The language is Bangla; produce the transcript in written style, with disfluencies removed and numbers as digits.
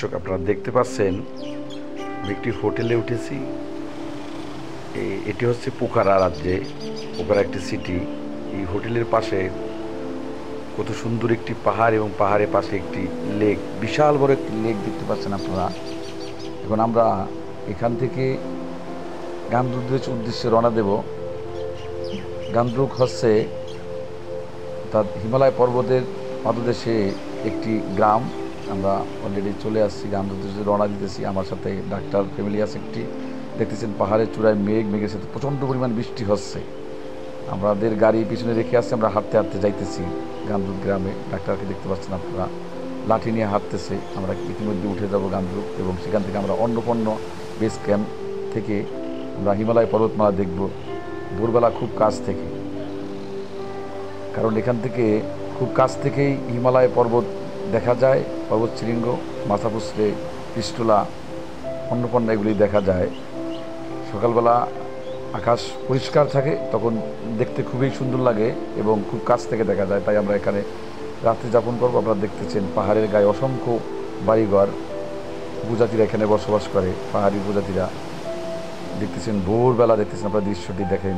দর্শক, আপনারা দেখতে পাচ্ছেন আমি একটি হোটেলে উঠেছি। এটি হচ্ছে পোখারা রাজ্যে, পোখারা একটি সিটি। এই হোটেলের পাশে কত সুন্দর একটি পাহাড় এবং পাহাড়ের পাশে একটি লেক, বিশাল বড় একটি লেক দেখতে পাচ্ছেন আপনারা। এখন আমরা এখান থেকে গান্ধরুকের উদ্দেশ্যে রওনা দেব। গান্ধরুক হচ্ছে তার হিমালয় পর্বতের পাদদেশে একটি গ্রাম। আমরা অলরেডি চলে আসছি, গান্ধরুকে রওনা দিতেছি। আমার সাথে ডাক্তার ফ্যামিলি আছে একটি। দেখতেছেন পাহাড়ের চূড়ায় মেঘের সাথে প্রচণ্ড পরিমাণ বৃষ্টি হচ্ছে। আমাদের গাড়ি পিছনে রেখে আসছি, আমরা হাঁটতে হাঁটতে যাইতেছি গান্ধরুক গ্রামে। ডাক্তারকে দেখতে পাচ্ছেন আপনারা, লাঠি নিয়ে হাঁটতেছে। আমরা ইতিমধ্যে উঠে যাব গান্ধরুক, এবং সেখান থেকে আমরা অন্নপূর্ণ বেস ক্যাম্প থেকে আমরা হিমালয় পর্বতমালা দেখব ভোরবেলা খুব কাছ থেকে। কারণ এখান থেকে খুব কাছ থেকেই হিমালয় পর্বত দেখা যায়, পর্বত শৃঙ্গ, মাথাপুছড়ে, পিষ্টলা, অন্নপূর্ণা এগুলি দেখা যায়। সকালবেলা আকাশ পরিষ্কার থাকে, তখন দেখতে খুবই সুন্দর লাগে এবং খুব কাছ থেকে দেখা যায়। তাই আমরা এখানে রাত্রি যাপন করবো। আপনারা দেখতেছেন পাহাড়ের গায়ে অসংখ্য বাড়িঘর, উপজাতিরা এখানে বসবাস করে। পাহাড়ি উপজাতিরা দেখতেছেন, ভোরবেলা দেখতেছেন আপনারা দৃশ্যটি দেখেন।